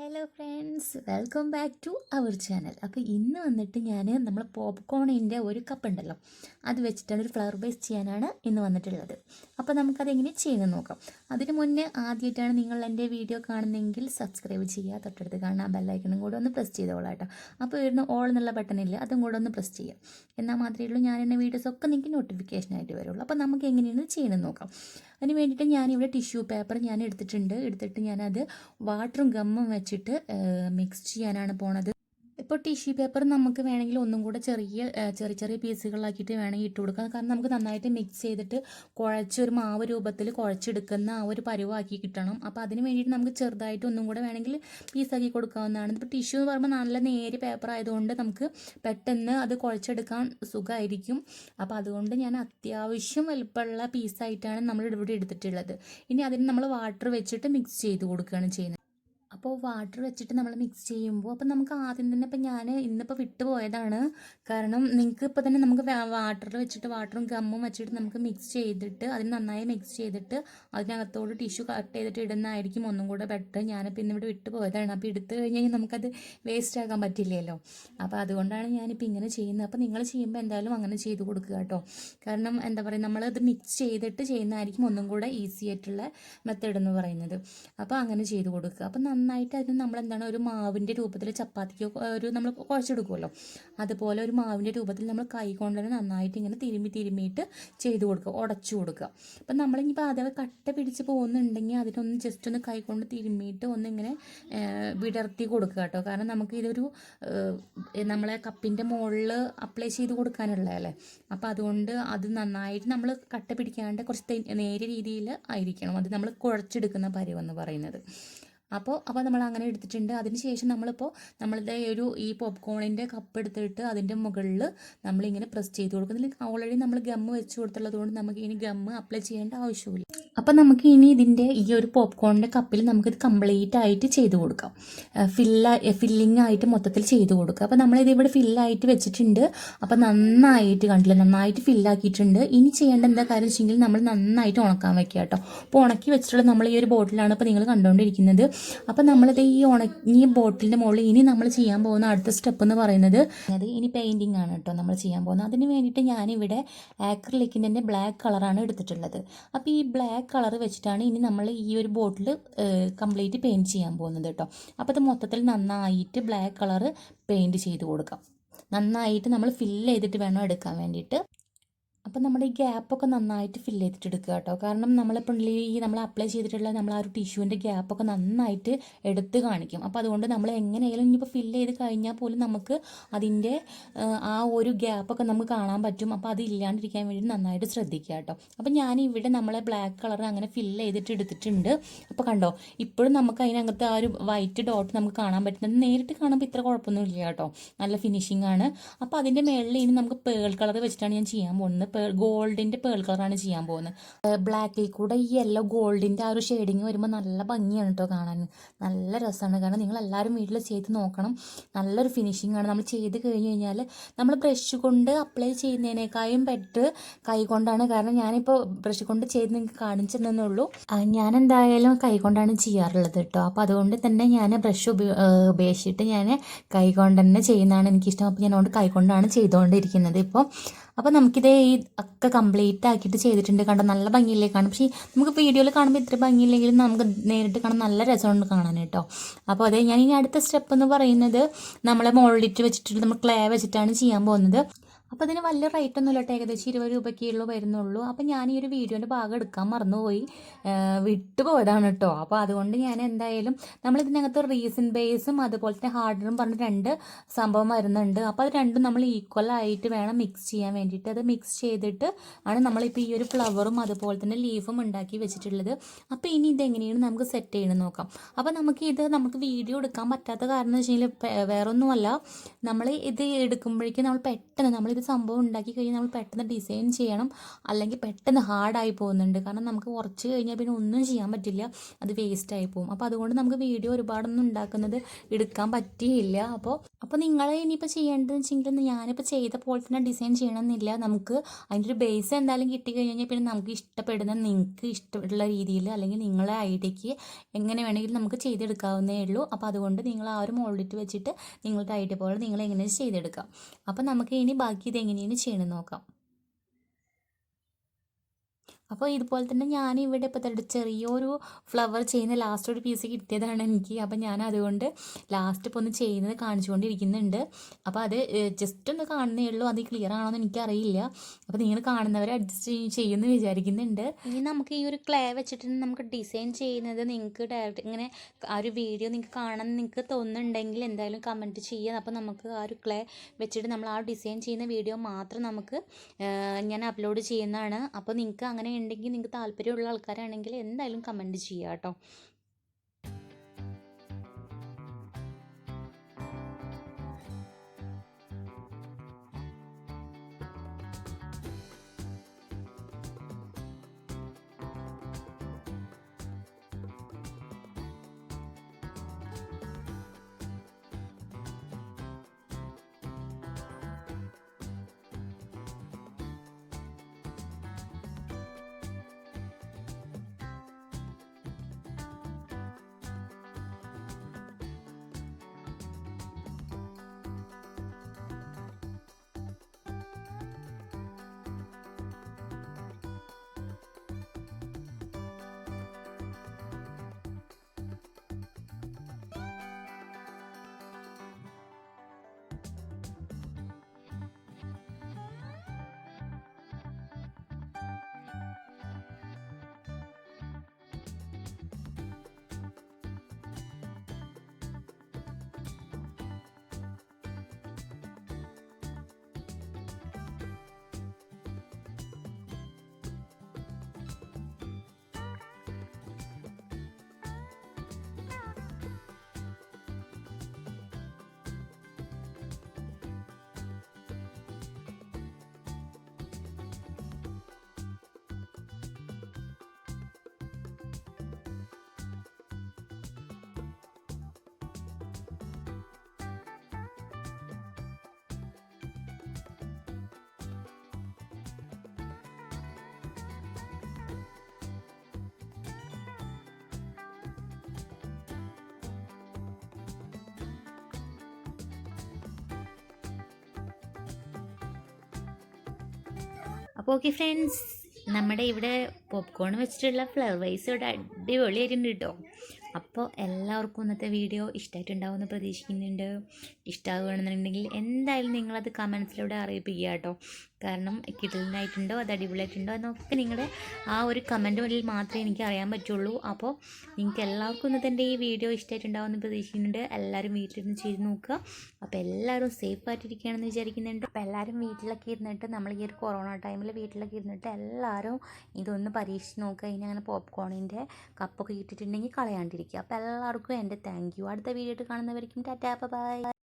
Hello friends, welcome back to our channel. അപ്പോൾ ഇന്ന് വന്നിട്ട് നമ്മൾ പോപ്കോണിൻ്റെ ഒരു കപ്പ് ഉണ്ടല്ലോ, അത് വെച്ചിട്ടാണ് ഒരു ഫ്ലവർ ബേസ് ചെയ്യാനാണ് ഇന്ന് വന്നിട്ടുള്ളത്. അപ്പോൾ നമുക്കതെങ്ങനെ ചെയ്യുന്നത് നോക്കാം. അതിന് മുന്നേ ആദ്യമായിട്ടാണ് നിങ്ങൾ എൻ്റെ വീഡിയോ കാണുന്നതെങ്കിൽ സബ്സ്ക്രൈബ് ചെയ്യുക, തൊട്ടടുത്ത് കാണാൻ ബെല്ലൈക്കണും കൂടെ ഒന്ന് പ്രസ് ചെയ്തോളാം കേട്ടോ. അപ്പോൾ വരുന്ന ഓൾ എന്നുള്ള ബട്ടണില്ല, അതും കൂടെ ഒന്ന് പ്രസ് ചെയ്യുക. എന്നാൽ മാത്രമേ ഉള്ളൂ ഞാൻ എൻ്റെ വീഡിയോസൊക്കെ നിങ്ങൾക്ക് നോട്ടിഫിക്കേഷനായിട്ട് വരുള്ളൂ. അപ്പോൾ നമുക്ക് എങ്ങനെയാണ് ചെയ്യുന്നത് നോക്കാം. അതിന് വേണ്ടിയിട്ട് ഞാനിവിടെ ടിഷ്യൂ പേപ്പർ എടുത്തിട്ട് ഞാനത് വാട്ടറും ഗമ്മും വെച്ചിട്ട് മിക്സ് ചെയ്യാനാണ് പോണത്. ഇപ്പോൾ ടിഷ്യൂ പേപ്പർ നമുക്ക് വേണമെങ്കിൽ ഒന്നും കൂടെ ചെറിയ പീസുകളാക്കിയിട്ട് വേണമെങ്കിൽ ഇട്ട് കൊടുക്കാം. കാരണം നമുക്ക് നന്നായിട്ട് മിക്സ് ചെയ്തിട്ട് കുഴച്ചൊരു മാവ് രൂപത്തിൽ കുഴച്ചെടുക്കുന്ന ആ ഒരു പരുവാക്കി കിട്ടണം. അപ്പോൾ അതിന് വേണ്ടിയിട്ട് നമുക്ക് ചെറുതായിട്ട് ഒന്നും കൂടെ വേണമെങ്കിൽ പീസാക്കി കൊടുക്കാവുന്നതാണ്. ഇപ്പോൾ ടിഷ്യൂ എന്ന് പറയുമ്പോൾ നല്ല നേരിയ പേപ്പർ ആയതുകൊണ്ട് നമുക്ക് പെട്ടെന്ന് അത് കുഴച്ചെടുക്കാൻ സുഖമായിരിക്കും. അപ്പോൾ അതുകൊണ്ട് ഞാൻ അത്യാവശ്യം വലുപ്പമുള്ള പീസായിട്ടാണ് നമ്മൾ ഇവിടെ എടുത്തിട്ടുള്ളത്. ഇനി അതിന് നമ്മൾ വാട്ടർ വെച്ചിട്ട് മിക്സ് ചെയ്ത് കൊടുക്കുകയാണ് ചെയ്യുന്നത്. അപ്പോൾ വാട്ടർ വെച്ചിട്ട് നമ്മൾ മിക്സ് ചെയ്യുമ്പോൾ അപ്പോൾ നമുക്ക് ആദ്യം തന്നെ ഇപ്പോൾ ഞാൻ ഇന്നിപ്പോൾ വിട്ടുപോയതാണ്. കാരണം നിങ്ങൾക്ക് ഇപ്പോൾ തന്നെ നമുക്ക് വാട്ടറിൽ വെച്ചിട്ട് വാട്ടറും ഗമ്മും വെച്ചിട്ട് നമുക്ക് മിക്സ് ചെയ്തിട്ട് അതിന് നന്നായി മിക്സ് ചെയ്തിട്ട് അതിനകത്തോട് ടിഷ്യൂ കട്ട് ചെയ്തിട്ട് ഇടുന്നതായിരിക്കും ഒന്നും കൂടെ ബെറ്റർ. ഞാനിപ്പോൾ ഇന്നിവിടെ വിട്ടുപോയതാണ്. അപ്പോൾ എടുത്തു കഴിഞ്ഞാൽ നമുക്കത് വേസ്റ്റ് ആക്കാൻ പറ്റില്ലല്ലോ. അപ്പോൾ അതുകൊണ്ടാണ് ഞാനിപ്പോൾ ഇങ്ങനെ ചെയ്യുന്നത്. അപ്പോൾ നിങ്ങൾ ചെയ്യുമ്പോൾ എന്തായാലും അങ്ങനെ ചെയ്ത് കൊടുക്കുക കേട്ടോ. കാരണം എന്താ പറയുക, നമ്മളത് മിക്സ് ചെയ്തിട്ട് ചെയ്യുന്നതായിരിക്കും ഒന്നും കൂടെ ഈസി ആയിട്ടുള്ള മെത്തേഡ് എന്ന് പറയുന്നത്. അപ്പോൾ അങ്ങനെ ചെയ്ത് കൊടുക്കുക. അപ്പോൾ നന്നായിട്ട് അതിന് നമ്മളെന്താണ് ഒരു മാവിൻ്റെ രൂപത്തിൽ ചപ്പാത്തിക്കോ നമ്മൾ കുഴച്ചെടുക്കുമല്ലോ, അതുപോലെ ഒരു മാവിൻ്റെ രൂപത്തിൽ നമ്മൾ കൈ കൊണ്ട് തന്നെ നന്നായിട്ട് ഇങ്ങനെ തിരുമ്മിയിട്ട് ചെയ്ത് കൊടുക്കുക, ഉടച്ചു കൊടുക്കുക. അപ്പം നമ്മളിപ്പോൾ അഥവാ കട്ട പിടിച്ച് പോകുന്നുണ്ടെങ്കിൽ അതിനൊന്ന് ജസ്റ്റ് ഒന്ന് കൈ കൊണ്ട് തിരുമ്മിയിട്ട് ഒന്നിങ്ങനെ വിടർത്തി കൊടുക്കുക കേട്ടോ. കാരണം നമുക്ക് ഇതൊരു നമ്മളെ കപ്പിൻ്റെ മുകളിൽ അപ്ലൈ ചെയ്ത് കൊടുക്കാനുള്ളതല്ലേ. അപ്പോൾ അതുകൊണ്ട് അത് നന്നായിട്ട് നമ്മൾ കട്ട പിടിക്കാണ്ട് കുറച്ച് നേരിയ രീതിയിൽ ആയിരിക്കണം അത് നമ്മൾ കുഴച്ചെടുക്കുന്ന പരുവെന്ന് പറയുന്നത്. അപ്പോൾ നമ്മൾ അങ്ങനെ എടുത്തിട്ടുണ്ട്. അതിന് ശേഷം നമ്മളുടെ ഈ പോപ്കോണിൻ്റെ കപ്പ് എടുത്തിട്ട് അതിൻ്റെ മുകളിൽ നമ്മളിങ്ങനെ പ്രസ് ചെയ്ത് കൊടുക്കുന്നില്ല. ഓൾറെഡി നമ്മൾ ഗമ്മ് വെച്ച് കൊടുത്തുള്ളത് കൊണ്ട് നമുക്ക് ഇനി ഗമ്മ് അപ്ലൈ ചെയ്യേണ്ട ആവശ്യമില്ല. അപ്പോൾ നമുക്ക് ഇനി ഇതിൻ്റെ ഈ ഒരു പോപ്കോണിൻ്റെ കപ്പിൽ നമുക്കിത് കംപ്ലീറ്റ് ആയിട്ട് ചെയ്ത് കൊടുക്കാം. ഫില്ലിംഗ് ആയിട്ട് മൊത്തത്തിൽ ചെയ്ത് കൊടുക്കുക. അപ്പോൾ നമ്മളിത് ഇവിടെ ഫില്ലായിട്ട് വെച്ചിട്ടുണ്ട്. അപ്പോൾ നന്നായിട്ട് കണ്ടില്ല, നന്നായിട്ട് ഫില്ലാക്കിയിട്ടുണ്ട്. ഇനി ചെയ്യേണ്ട എന്താ കാര്യം വെച്ചെങ്കിൽ നമ്മൾ നന്നായിട്ട് ഉണക്കാൻ വെക്കുക കേട്ടോ. അപ്പോൾ ഉണക്കി വെച്ചിട്ടുള്ള നമ്മൾ ഈ ഒരു ബോട്ടിലാണ് ഇപ്പോൾ നിങ്ങൾ കണ്ടുകൊണ്ടിരിക്കുന്നത്. അപ്പോൾ നമ്മളിത് ഈ ഉണങ്ങിയ ബോട്ടിലിൻ്റെ മുകളിൽ ഇനി നമ്മൾ ചെയ്യാൻ പോകുന്ന അടുത്ത സ്റ്റെപ്പ് എന്ന് പറയുന്നത് ഇനി പെയിൻറ്റിങ് ആണ് കേട്ടോ നമ്മൾ ചെയ്യാൻ പോകുന്നത്. അതിന് വേണ്ടിയിട്ട് ഞാനിവിടെ ആക്രിലിക്കിൻ്റെ ബ്ലാക്ക് കളറാണ് എടുത്തിട്ടുള്ളത്. അപ്പോൾ ഈ ബ്ലാക്ക് കളർ വെച്ചിട്ടാണ് ഇനി നമ്മൾ ഈ ഒരു ബോട്ടിൽ കംപ്ലീറ്റ് പെയിൻറ്റ് ചെയ്യാൻ പോകുന്നത് കേട്ടോ. അപ്പോൾ അത് മൊത്തത്തിൽ നന്നായിട്ട് ബ്ലാക്ക് കളർ പെയിൻറ്റ് ചെയ്ത് കൊടുക്കാം. നന്നായിട്ട് നമ്മൾ ഫില്ല് ചെയ്തിട്ട് വേണം എടുക്കാൻ വേണ്ടിയിട്ട്. അപ്പോൾ നമ്മുടെ ഈ ഗ്യാപ്പൊക്കെ നന്നായിട്ട് ഫില്ല് ചെയ്തിട്ട് എടുക്കുക കേട്ടോ. കാരണം നമ്മളിപ്പോൾ നമ്മൾ അപ്ലൈ ചെയ്തിട്ടുള്ള നമ്മൾ ആ ഒരു ടിഷ്യൂവിൻ്റെ ഗ്യാപ്പൊക്കെ നന്നായിട്ട് എടുത്ത് കാണിക്കും. അപ്പോൾ അതുകൊണ്ട് നമ്മൾ എങ്ങനെയായാലും ഇനിയിപ്പോൾ ഫില്ല് ചെയ്ത് കഴിഞ്ഞാൽ പോലും നമുക്ക് അതിൻ്റെ ആ ഒരു ഗ്യാപ്പൊക്കെ നമുക്ക് കാണാൻ പറ്റും. അപ്പോൾ അത് ഇല്ലാണ്ടിരിക്കാൻ വേണ്ടി നന്നായിട്ട് ശ്രദ്ധിക്കുക കേട്ടോ. അപ്പോൾ ഞാനിവിടെ നമ്മളെ ബ്ലാക്ക് കളർ അങ്ങനെ ഫില്ല് ചെയ്തിട്ട് എടുത്തിട്ടുണ്ട്. അപ്പോൾ കണ്ടോ, ഇപ്പോഴും നമുക്ക് അതിനകത്ത് ആ ഒരു വൈറ്റ് ഡോട്ട് നമുക്ക് കാണാൻ പറ്റുന്നത്. നേരിട്ട് കാണുമ്പോൾ ഇത്ര കുഴപ്പമൊന്നും ഇല്ല കേട്ടോ, നല്ല ഫിനിഷിംഗ് ആണ്. അപ്പോൾ അതിൻ്റെ മുകളിൽ ഇനി നമുക്ക് പേൾ കളർ വെച്ചിട്ടാണ് ഞാൻ ചെയ്യാൻ പോകുന്നത്. ഗോൾഡിൻ്റെ പേൾ കളറാണ് ചെയ്യാൻ പോകുന്നത്. ബ്ലാക്കിൽ കൂടെ ഈ യെല്ലോ ഗോൾഡിൻ്റെ ആ ഒരു ഷെയ്ഡിങ് വരുമ്പോൾ നല്ല ഭംഗിയാണ് കേട്ടോ കാണാൻ, നല്ല രസമാണ്. കാരണം നിങ്ങളെല്ലാവരും വീട്ടിൽ ചെയ്ത് നോക്കണം, നല്ലൊരു ഫിനിഷിംഗ് ആണ്. നമ്മൾ ചെയ്ത് കഴിഞ്ഞ് കഴിഞ്ഞാൽ നമ്മൾ ബ്രഷ് കൊണ്ട് അപ്ലൈ ചെയ്യുന്നതിനേക്കാളും ബെറ്റർ കൈ കൊണ്ടാണ്. കാരണം ഞാനിപ്പോൾ ബ്രഷ് കൊണ്ട് ചെയ്ത് നിങ്ങൾക്ക് കാണിച്ചു തന്നേ ഉള്ളൂ. ഞാൻ എന്തായാലും കൈ കൊണ്ടാണ് ചെയ്യാറുള്ളത് കേട്ടോ. അപ്പോൾ അതുകൊണ്ട് തന്നെ ഞാൻ ബ്രഷ് ഉപയോഗിച്ചിട്ട് ഞാൻ കൈ കൊണ്ട് തന്നെ ചെയ്യുന്നതാണ് എനിക്കിഷ്ടം. അപ്പോൾ ഞാൻ അതുകൊണ്ട് കൈ കൊണ്ടാണ് ചെയ്തുകൊണ്ടിരിക്കുന്നത് ഇപ്പോൾ. അപ്പോൾ നമുക്കിത് ഈ ഒക്കെ കംപ്ലീറ്റ് ആക്കിയിട്ട് ചെയ്തിട്ടുണ്ട്. കണ്ടോ, നല്ല ഭംഗിയില്ലേ കാണും. പക്ഷേ നമുക്ക് വീഡിയോയിൽ കാണുമ്പോൾ ഇത്ര ഭംഗിയില്ലെങ്കിലും നമുക്ക് നേരിട്ട് കാണാൻ നല്ല രസമുണ്ട് കാണാൻ കേട്ടോ. അപ്പോൾ അതെ, ഞാൻ ഇനി അടുത്ത സ്റ്റെപ്പ് എന്ന് പറയുന്നത് നമ്മളെ മോൾഡിറ്റ് വെച്ചിട്ട് നമ്മൾ ക്ലേ വെച്ചിട്ടാണ് ചെയ്യാൻ പോകുന്നത്. അപ്പോൾ അതിന് വലിയ റേറ്റ് ഒന്നുമില്ല കേട്ടോ, ഏകദേശം 20 രൂപയ്ക്കുള്ളൂ വരുന്നുള്ളൂ. അപ്പോൾ ഞാൻ ഈ ഒരു വീഡിയോൻ്റെ ഭാഗം എടുക്കാൻ മറന്നുപോയി, വിട്ടുപോയതാണ് കേട്ടോ. അപ്പോൾ അതുകൊണ്ട് ഞാൻ എന്തായാലും നമ്മളിതിനകത്ത് റീസൺ ബേസും അതുപോലെ തന്നെ ഹാർഡറും പറഞ്ഞ 2 സംഭവം വരുന്നുണ്ട്. അപ്പോൾ അത് രണ്ടും നമ്മൾ ഈക്വലായിട്ട് വേണം മിക്സ് ചെയ്യാൻ വേണ്ടിയിട്ട്. അത് മിക്സ് ചെയ്തിട്ട് ആണ് നമ്മളിപ്പോൾ ഈ ഒരു ഫ്ലവറും അതുപോലെ തന്നെ ലീഫും ഉണ്ടാക്കി വെച്ചിട്ടുള്ളത്. അപ്പോൾ ഇനി ഇതെങ്ങനെയാണ് നമുക്ക് സെറ്റ് ചെയ്യണം നോക്കാം. അപ്പോൾ നമുക്ക് വീഡിയോ എടുക്കാൻ പറ്റാത്ത കാരണം എന്ന് വെച്ച് കഴിഞ്ഞാൽ വേറൊന്നുമല്ല, നമ്മൾ ഇത് എടുക്കുമ്പോഴേക്കും നമ്മൾ പെട്ടെന്ന് നമ്മളിത് ഒരു സംഭവം ഉണ്ടാക്കി കഴിഞ്ഞാൽ നമ്മൾ പെട്ടെന്ന് ഡിസൈൻ ചെയ്യണം, അല്ലെങ്കിൽ പെട്ടെന്ന് ഹാർഡായി പോകുന്നുണ്ട്. കാരണം നമുക്ക് കുറച്ച് കഴിഞ്ഞാൽ പിന്നെ ഒന്നും ചെയ്യാൻ പറ്റില്ല, അത് വേസ്റ്റായി പോകും. അപ്പോൾ അതുകൊണ്ട് നമുക്ക് വീഡിയോ ഒരുപാടൊന്നും ഉണ്ടാക്കുന്നത് എടുക്കാൻ പറ്റിയില്ല. അപ്പോൾ നിങ്ങൾ ഇനിയിപ്പോൾ ചെയ്യേണ്ടതെന്ന് വെച്ചെങ്കിൽ ഞാനിപ്പോൾ ചെയ്ത പോലെ തന്നെ ഡിസൈൻ ചെയ്യണമെന്നില്ല. നമുക്ക് അതിൻ്റെ ഒരു ബേസ് എന്തായാലും കിട്ടിക്കഴിഞ്ഞാൽ പിന്നെ നമുക്ക് ഇഷ്ടപ്പെടുന്ന, നിങ്ങൾക്ക് ഇഷ്ടമുള്ള രീതിയിൽ അല്ലെങ്കിൽ നിങ്ങളെ ഐഡിയക്ക് എങ്ങനെ വേണമെങ്കിലും നമുക്ക് ചെയ്തെടുക്കാവുന്നേ ഉള്ളൂ. അപ്പോൾ അതുകൊണ്ട് നിങ്ങൾ ആ ഒരു മോൾഡിറ്റ് വെച്ചിട്ട് നിങ്ങളുടെ ഐഡിയ പോലെ നിങ്ങൾ എങ്ങനെ ചെയ്തെടുക്കാം. അപ്പോൾ നമുക്ക് ഇനി ബാക്കി ഇത് എങ്ങനെയാണ് ചെയ്യണമെന്ന് നോക്കാം. അപ്പോൾ ഇതുപോലെ തന്നെ ഞാനിവിടെ ഇപ്പോൾ തന്നെ ചെറിയൊരു ഫ്ലവർ ചെയ്യുന്ന ലാസ്റ്റ് ഒരു പീസ് കിട്ടിയതാണ് എനിക്ക്. അപ്പോൾ ഞാൻ അതുകൊണ്ട് ലാസ്റ്റ് ഇപ്പോൾ ഒന്ന് ചെയ്യുന്നത് കാണിച്ചുകൊണ്ടിരിക്കുന്നുണ്ട്. അപ്പോൾ അത് ജസ്റ്റ് ഒന്ന് കാണുന്നേ ഉള്ളൂ, അത് ക്ലിയർ ആണോ എന്ന് എനിക്കറിയില്ല. അപ്പോൾ നിങ്ങൾ കാണുന്നവർ അഡ്ജസ്റ്റ് ചെയ്യുമെന്ന് വിചാരിക്കുന്നുണ്ട്. ഇനി നമുക്ക് ഈ ഒരു ക്ലേ വെച്ചിട്ട് നമുക്ക് ഡിസൈൻ ചെയ്യുന്നത് നിങ്ങൾക്ക് ഡയറക്റ്റ് ഇങ്ങനെ ആ ഒരു വീഡിയോ നിങ്ങൾക്ക് കാണാൻ നിങ്ങൾക്ക് തോന്നുന്നുണ്ടെങ്കിൽ എന്തായാലും കമൻറ്റ് ചെയ്യുക. അപ്പോൾ നമുക്ക് ആ ഒരു ക്ലേ വെച്ചിട്ട് നമ്മൾ ആ ഡിസൈൻ ചെയ്യുന്ന വീഡിയോ മാത്രം നമുക്ക് ഞാൻ അപ്ലോഡ് ചെയ്യുന്നതാണ്. അപ്പോൾ നിങ്ങൾക്ക് അങ്ങനെ ഉണ്ടെങ്കിൽ, നിങ്ങൾക്ക് താല്പര്യമുള്ള ആൾക്കാരാണെങ്കിൽ എന്തായാലും കമൻറ്റ് ചെയ്യുക കേട്ടോ. അപ്പോൾ ഓക്കെ ഫ്രണ്ട്സ്, നമ്മുടെ ഇവിടെ പോപ്കോൺ വെച്ചിട്ടുള്ള ഫ്ലവേഴ്സ് ഇവിടെ അടിപൊളിയായിട്ടുണ്ട് കേട്ടോ. അപ്പോൾ എല്ലാവർക്കും ഇന്നത്തെ വീഡിയോ ഇഷ്ടമായിട്ടുണ്ടാവുമെന്ന് പ്രതീക്ഷിക്കുന്നുണ്ട്. ഇഷ്ടമാവുകയാണെന്നുണ്ടെങ്കിൽ എന്തായാലും നിങ്ങളത് കമൻസിലൂടെ അറിയിപ്പിക്കുക കേട്ടോ. കാരണം കിട്ടലിനായിട്ടുണ്ടോ, അത് അടിപൊളിയായിട്ടുണ്ടോ എന്നൊക്കെ നിങ്ങളുടെ ആ ഒരു കമൻറ്റ് മുന്നിൽ മാത്രമേ എനിക്ക് അറിയാൻ പറ്റുള്ളൂ. അപ്പോൾ നിങ്ങൾക്ക് എല്ലാവർക്കും ഇന്നത്തെ എൻ്റെ ഈ വീഡിയോ ഇഷ്ടമായിട്ടുണ്ടാവുമെന്ന് പ്രതീക്ഷിക്കുന്നുണ്ട്. എല്ലാവരും വീട്ടിലിരുന്ന് ചെയ്ത് നോക്കുക. അപ്പോൾ എല്ലാവരും സേഫായിട്ടിരിക്കുകയാണെന്ന് വിചാരിക്കുന്നുണ്ട്. അപ്പോൾ എല്ലാവരും വീട്ടിലൊക്കെ ഇരുന്നിട്ട്, നമ്മൾ ഈ ഒരു കൊറോണ ടൈമിൽ വീട്ടിലൊക്കെ ഇരുന്നിട്ട് എല്ലാവരും ഇതൊന്ന് പരീക്ഷിച്ച് നോക്കുക. ഇനി അങ്ങനെ പോപ്കോണിൻ്റെ കപ്പൊക്കെ ഇട്ടിട്ടുണ്ടെങ്കിൽ കളയാണ്ടിരിക്കുക. അപ്പോൾ എല്ലാവർക്കും എൻ്റെ താങ്ക് യു. അടുത്ത വീഡിയോ കാണുന്നവർക്കും ടാറ്റാ ബൈ.